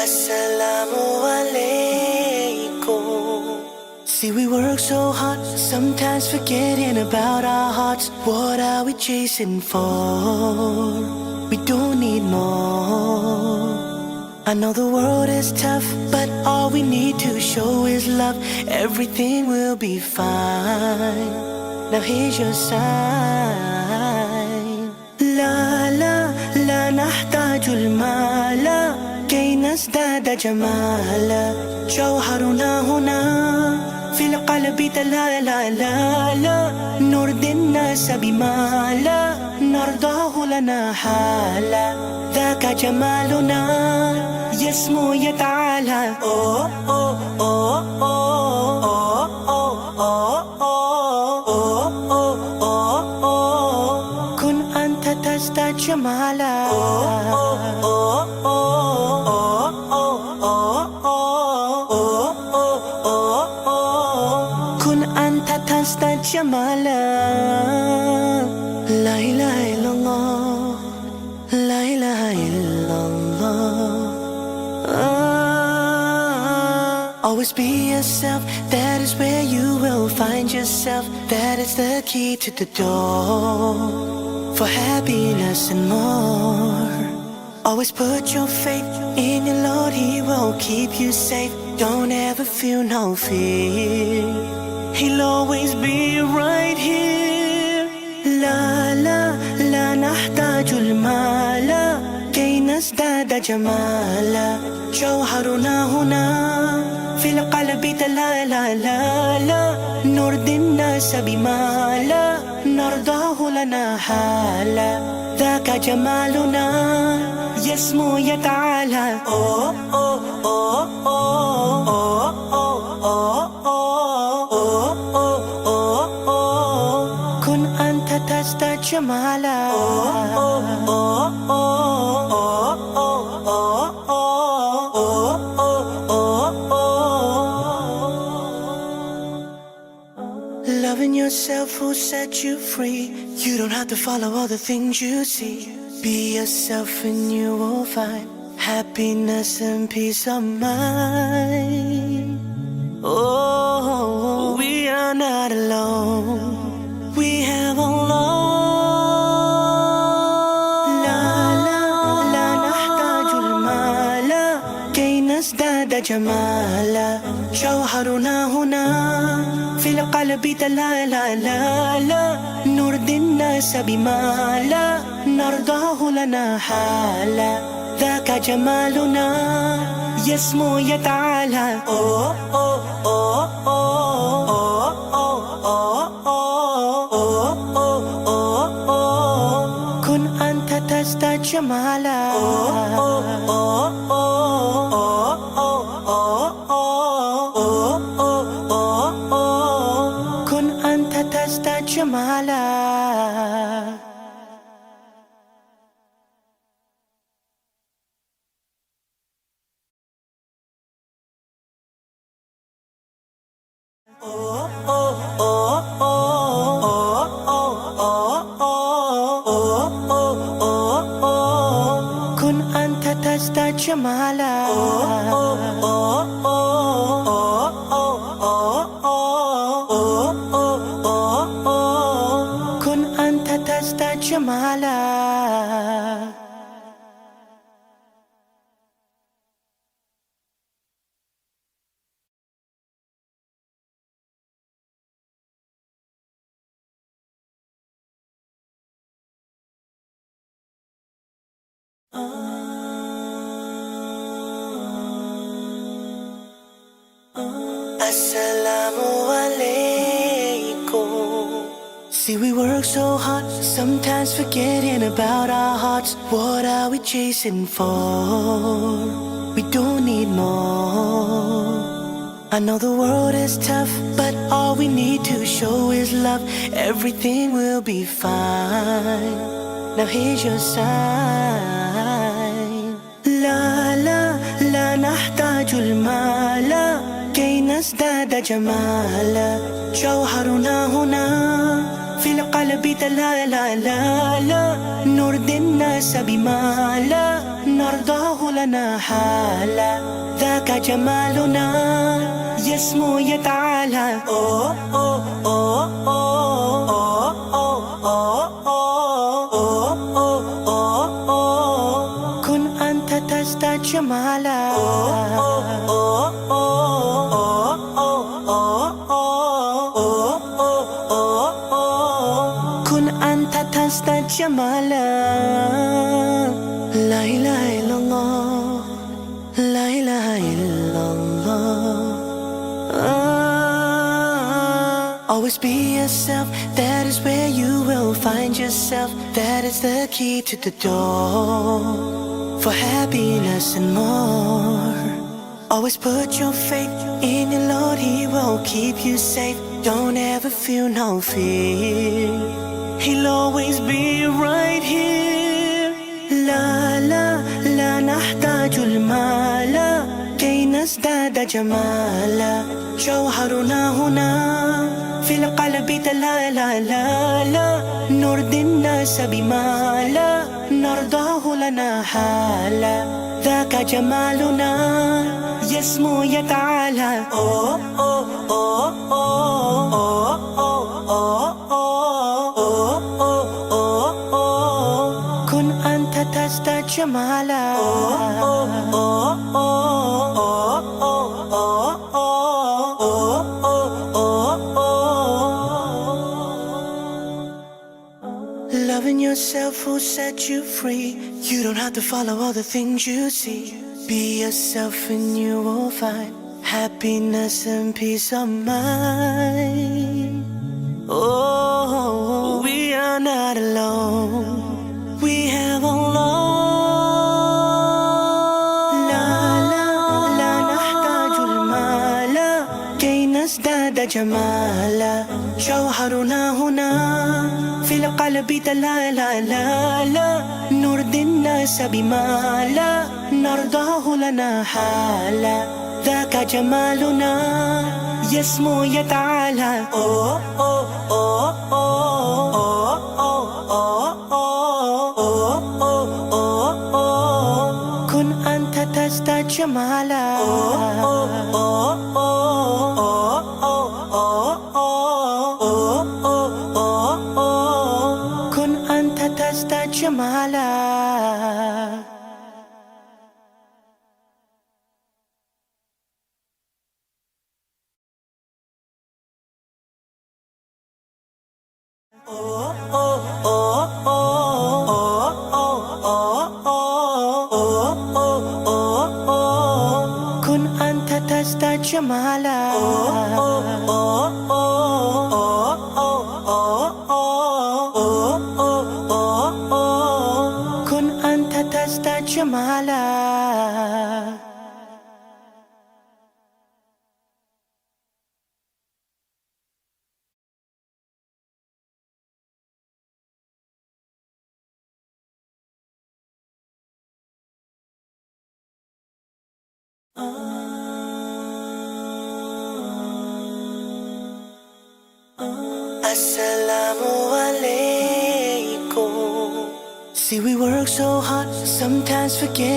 Assalamu alaikum. See, we work so hard, sometimes forgetting about our hearts. What are we chasing for? We don't need more. I know the world is tough, but all we need to show is love. Everything will be fine. Now here's your sign. La la la nahtaju al-mala كي نزداد جمالا جوهرنا هنا في القلب لا لا لا لا نرضي الناس بما لا نرضاه لنا حالا ذاك جمالنا يسمو يتعالى أوه أوه أوه أوه أوه أوه أوه أوه كن أنت تزداد جمالا تزداد جمالا لا إله إلا الله لا إله إلا الله Always be yourself, that is where you will find yourself. That is the key to the door for happiness and more. Always put your faith in your Lord, He will keep you safe. Don't ever feel no fear, He'll always be right here. لا لا لا نحتاج المال كي نزداد جمالا جوهرنا هنا في القلب لا لا لا لا نرضي الناس بما لا نرضاه لنا حالا ذاك جمالنا يسمو يتعالى أوه أوه أوه أوه أوه أوه كن أنت تزداد جمالا Loving yourself will set you free. You don't have to follow all the things you see. Be yourself and you will find happiness and peace of mind. Oh, we are not alone. We have Allah. لا لا لا نحتاج المال كي نزداد جمالا جوهرنا هنا في القلب لا لا لا لا نرضي الناس بما لا نرضاه لنا حالا ذاك جمالنا يسمو يتعالى أوه أوه أوه أوه أوه أوه أوه كن أنت تزداد جمالا كن أنت تزداد جمالا كن أنت تزداد جمالا كن أنت تزداد جمالا Assalamu alaikum. See, we work so hard, sometimes forgetting about our hearts. What are we chasing for? We don't need more. I know the world is tough, but all we need to show is love. Everything will be fine. Now here's your sign. La la la نحتاج المال كي نزداد جمالا جوهرنا هنا في القلب تلالا نور الناس بمالا نرضاه لنا حالا ذاك جمالنا يسمو يتعالى كن أنت تزداد جمالا كن أنت تزداد جمالا لا إله إلا الله لا إله إلا الله Always be yourself, that is where you will find yourself. That is the key to the door for happiness and more. Always put your faith in your Lord, He will keep you safe. Don't ever feel no fear, He'll always be right here. لا لا لا نحتاج المال كي نزداد جمالا جوهرنا هنا في القلب تلالا نور الناس بمالا نرضاه لنا حالا ذاك جمالنا يسمو يتعالى كن أنت تزداد جمالا Loving yourself will set you free. You don't have to follow all the things you see. Be yourself and you will find happiness and peace of mind. Oh, we are not alone. We have Allah. لا لا لا نحتاج المال كي نزداد جمالا جوهرنا هنا في القلب تلالا نور الناس بمالا نرضاه لنا حالا ذاك جمالنا يسمو يتعالى كن أنت تزداد جمالا كن أنت تزداد جمالا كن أنت تزداد جمالا كن أنت تزداد جمالا Assalamu alaikum. See, we work so hard, sometimes forget